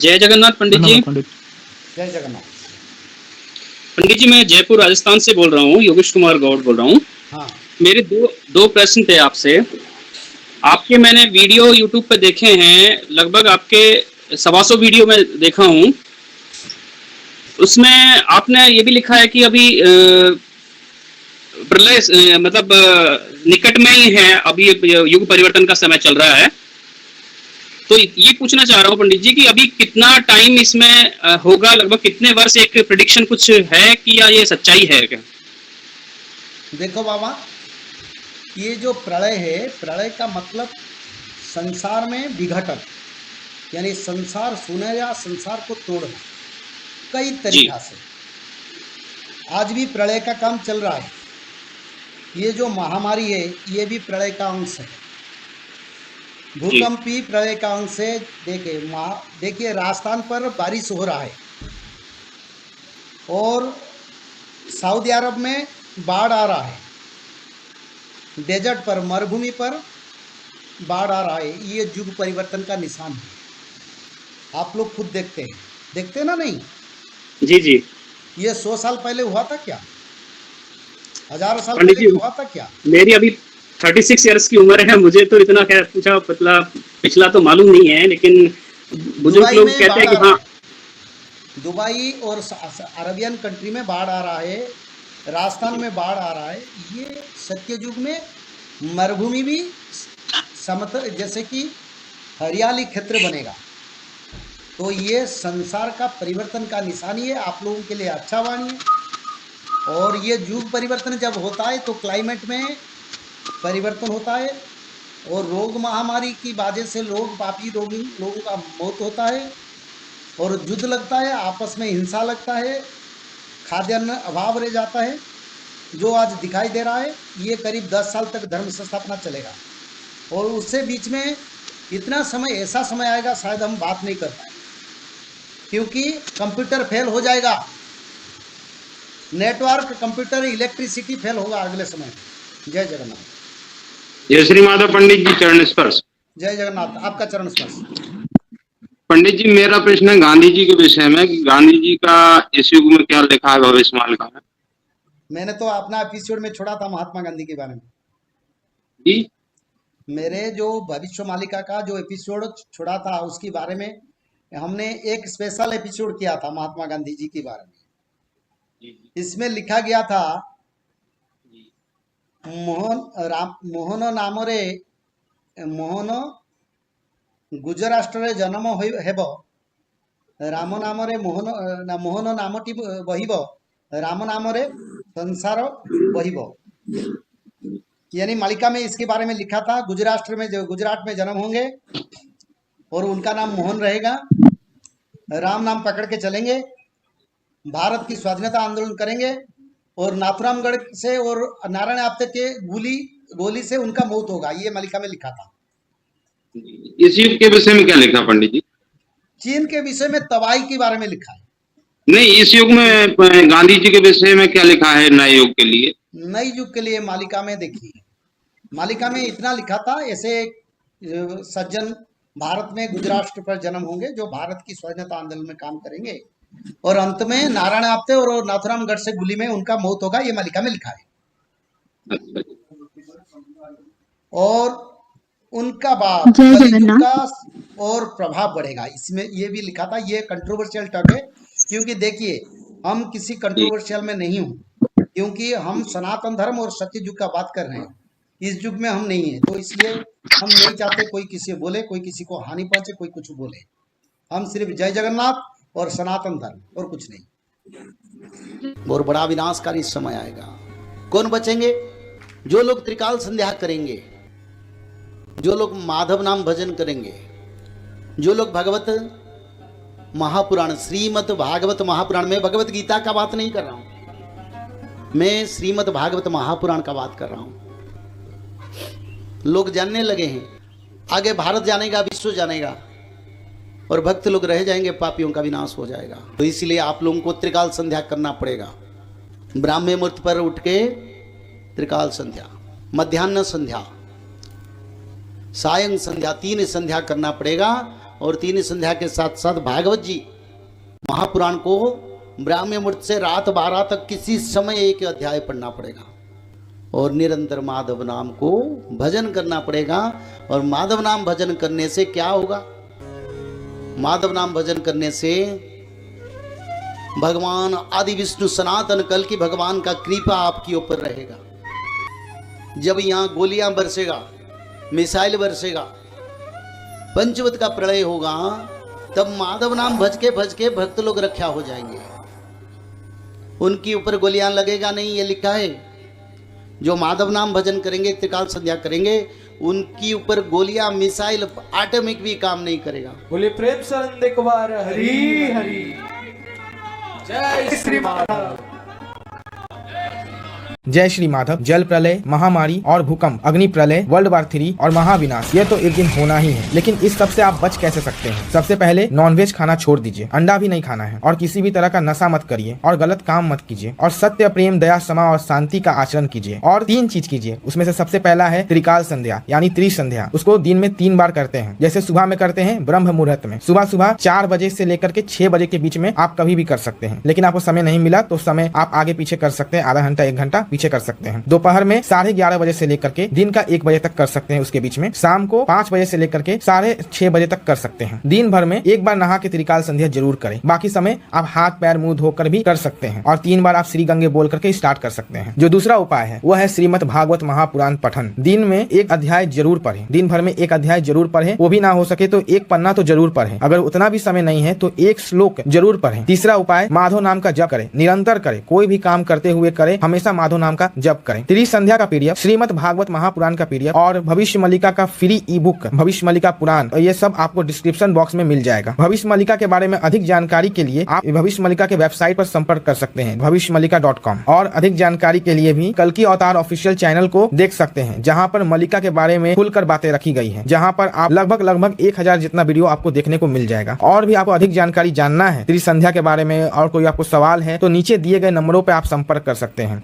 जय जगन्नाथ पंडित जी। पंडित जय जगन्नाथ। पंडित जी, मैं जयपुर राजस्थान से बोल रहा हूँ, योगेश कुमार गौड़ बोल रहा हूँ। हाँ मेरे दो दो प्रश्न थे आपसे। आपके मैंने वीडियो यूट्यूब पे देखे हैं, लगभग आपके 125 वीडियो में देखा हूँ। उसमें आपने ये भी लिखा है कि अभी प्रलय मतलब निकट में ही है, अभी युग परिवर्तन का समय चल रहा है। तो ये पूछना चाह रहा हूँ पंडित जी कि अभी कितना टाइम इसमें होगा, लगभग कितने वर्ष, एक प्रेडिक्शन कुछ है कि या ये सच्चाई है क्या? देखो बाबा, ये जो प्रलय है, प्रलय का मतलब संसार में विघटन, यानी संसार सुना या संसार को तोड़ना कई तरीका से। आज भी प्रलय का काम चल रहा है। ये जो महामारी है ये भी प्रलय का अंश है, भूकंप भी प्रलय का अंश है। देखिए राजस्थान पर बारिश हो रहा है और सऊदी अरब में बाढ़ आ रहा है, डेजर्ट पर, मरुभूमि पर बाढ़ आ रहा है। ये युग परिवर्तन का निशान है। आप लोग खुद देखते ना? नहीं जी जी। ये 100 साल पहले हुआ था क्या? हजारों साल पंडित पहले जी, हुआ था क्या? मेरी अभी 36 ईयर्स की उम्र है, मुझे तो इतना क्या पूछा पिछला तो मालूम नहीं है, लेकिन बुजुर्ग लोग कहते हैं कि हाँ। दुबई और अरबियन कंट्री में बाढ़ आ रहा है, राजस्थान में बाढ़ आ रहा है। ये सत्ययुग में मरुभूमि भी समतल, जैसे कि हरियाली क्षेत्र बनेगा। तो ये संसार का परिवर्तन का निशानी है। आप लोगों के लिए अच्छा वाणी है। और ये युग परिवर्तन जब होता है तो क्लाइमेट में परिवर्तन होता है और रोग महामारी की वजह से पापी लोगों का मौत होता है और युद्ध लगता है, आपस में हिंसा लगता है, खाद्यान्न अभाव रह जाता है। जो आज दिखाई दे रहा है ये करीब 10 साल तक धर्म संस्थापना चलेगा और उससे बीच में इतना समय, ऐसा समय आएगा शायद हम बात नहीं कर पाए, क्योंकि कंप्यूटर फेल हो जाएगा, नेटवर्क, कंप्यूटर, इलेक्ट्रिसिटी फेल होगा अगले समय में। जय जगन्नाथ। जय श्री माधव पंडित जी, चरण स्पर्श। जय जगन्नाथ, आपका चरण स्पर्श। पंडित जी, मेरा प्रश्न है गांधी जी के विषय में कि गांधी जी का इस युग में क्या लिखा है भविष्यवाणी का है? मैंने तो अपना एपिसोड में छोड़ा था महात्मा गांधी के बारे में। जी, मेरे जो भविष्य मालिका का जो एपिसोड छोड़ा था उसके बारे में हमने एक स्पेशल एपिसोड किया था महात्मा गांधी जी के बारे में। इसमें लिखा गया था, मोहन नामरे मोहन गुजराष्ट्र जन्म हेब, राम नामरे मोहन नामटी बहिब, राम नामरे संसार बहिब। यानी मालिका में इसके बारे में लिखा था, गुजरात में जन्म होंगे और उनका नाम मोहन रहेगा, राम नाम पकड़ के चलेंगे, भारत की स्वाधीनता आंदोलन करेंगे और नाथुरामगढ़ से और नारायण आप्टे के गोली से उनका मौत होगा। ये मालिका में लिखा था। इस युग के विषय में क्या लिखा पंडित जी? चीन के विषय में तबाही के बारे में लिखा है। नहीं, इस युग में गांधी जी के विषय में क्या लिखा है नए युग के लिए? नई युग के लिए मालिका में देखिए, मालिका में इतना लिखा था, ऐसे सज्जन भारत में गुजरात पर जन्म होंगे जो भारत की स्वाधीनता आंदोलन में काम करेंगे और अंत में नारायण आप्टे और नाथुरामगढ़ से गोली में उनका मौत होगा। ये मालिका में लिखा है। और उनका बाद कलियुग का और प्रभाव बढ़ेगा, इसमें ये भी लिखा था। ये कंट्रोवर्शियल टॉक है, क्योंकि देखिए हम किसी कंट्रोवर्शियल में नहीं हूं, क्योंकि हम सनातन धर्म और सत्य युग का बात कर रहे हैं। इस युग में हम नहीं है, तो इसलिए हम नहीं चाहते कोई किसी बोले, कोई किसी को हानि पहुंचे, कोई कुछ बोले। हम सिर्फ जय जगन्नाथ और सनातन धर्म और कुछ नहीं। और बड़ा विनाशकारी समय आएगा। कौन बचेंगे? जो लोग त्रिकाल संध्या करेंगे, जो लोग माधव नाम भजन करेंगे, जो लोग भगवत महापुराण, श्रीमद् भागवत महापुराण में, भगवत गीता का बात नहीं कर रहा हूं मैं, श्रीमद् भागवत महापुराण का बात कर रहा हूं। लोग जानने लगे हैं, आगे भारत जानेगा, विश्व जानेगा और भक्त लोग रह जाएंगे, पापियों का विनाश हो जाएगा। तो इसलिए आप लोगों को त्रिकाल संध्या करना पड़ेगा। ब्राह्मी मुहूर्त पर उठ के त्रिकाल संध्या, मध्याह्न संध्या, सायं संध्या, 3 संध्या करना पड़ेगा और तीन संध्या के साथ साथ भागवत जी महापुराण को ब्राह्मी मुहूर्त से रात 12 तक किसी समय एक अध्याय पढ़ना पड़ेगा और निरंतर माधव नाम को भजन करना पड़ेगा। और माधव नाम भजन करने से क्या होगा? माधव नाम भजन करने से भगवान आदि विष्णु सनातन कल की भगवान का कृपा आपके ऊपर रहेगा। जब यहाँ गोलियां बरसेगा, मिसाइल बरसेगा, पंचवत का प्रलय होगा, तब माधव नाम भज के भक्त लोग रक्षा हो जाएंगे। उनके ऊपर गोलियां लगेगा नहीं, ये लिखा है। जो माधव नाम भजन करेंगे, त्रिकाल संध्या करेंगे, उनकी ऊपर गोलियां मिसाइल एटॉमिक भी काम नहीं करेगा। बोले प्रेम से एक बार हरि हरि जय श्री माधव। जय श्री माधव। जल प्रलय, महामारी और भूकंप, अग्नि प्रलय, वर्ल्ड वार 3 और महाविनाश, ये तो एक दिन होना ही है। लेकिन इस सब से आप बच कैसे सकते हैं? सबसे पहले नॉनवेज खाना छोड़ दीजिए, अंडा भी नहीं खाना है, और किसी भी तरह का नशा मत करिए, और गलत काम मत कीजिए, और सत्य, प्रेम, दया, क्षमा और शांति का आचरण कीजिए। और 3 चीज कीजिए। उसमें से सबसे पहला है त्रिकाल संध्या यानी त्रिसंध्या। उसको दिन में 3 बार करते हैं। जैसे सुबह में करते हैं ब्रह्म मुहूर्त में, सुबह 4 बजे से लेकर के 6 बजे के बीच में आप कभी भी कर सकते हैं। लेकिन आपको समय नहीं मिला तो समय आप आगे पीछे कर सकते हैं, आधा घंटा 1 घंटा पीछे कर सकते हैं। दोपहर में 11:30 बजे से लेकर के दिन का 1 बजे तक कर सकते हैं, उसके बीच में। शाम को 5 बजे से लेकर के 6:30 बजे तक कर सकते हैं। दिन भर में 1 बार नहा के त्रिकाल संध्या जरूर करें। बाकी समय आप हाथ पैर मुंह धोकर भी कर सकते हैं, और 3 बार आप श्री गंगे बोल करके स्टार्ट कर सकते हैं। जो दूसरा उपाय है वो है श्रीमद् भागवत महापुराण पठन। दिन में 1 अध्याय जरूर पढ़ें, दिन भर में 1 अध्याय जरूर पढ़ें। वो भी ना हो सके तो 1 पन्ना तो जरूर पढ़ें। अगर उतना भी समय नहीं है तो 1 श्लोक जरूर पढ़ें। तीसरा उपाय, माधव नाम का जप करें, निरंतर करें, कोई भी काम करते हुए करें, हमेशा माधव नाम का जप करें। त्रिसंध्या का पीडीएफ, श्रीमद् भागवत महापुराण का पीडीएफ और भविष्य मल्लिका का फ्री ई बुक भविष्य मल्लिका पुराण, ये सब आपको डिस्क्रिप्शन बॉक्स में मिल जाएगा। भविष्य मल्लिका के बारे में अधिक जानकारी के लिए आप भविष्य मल्लिका के वेबसाइट पर संपर्क कर सकते हैं, भविष्यमल्लिका.com। और अधिक जानकारी के लिए भी कल्कि अवतार ऑफिशियल चैनल को देख सकते हैं, जहां पर मल्लिका के बारे में खुलकर बातें रखी गई है, जहां पर आप लगभग 1000 जितना वीडियो आपको देखने को मिल जाएगा। और भी आपको अधिक जानकारी जानना है त्रिसंध्या के बारे में और कोई आपको सवाल है तो नीचे दिए गए नंबरों पर आप संपर्क कर सकते हैं।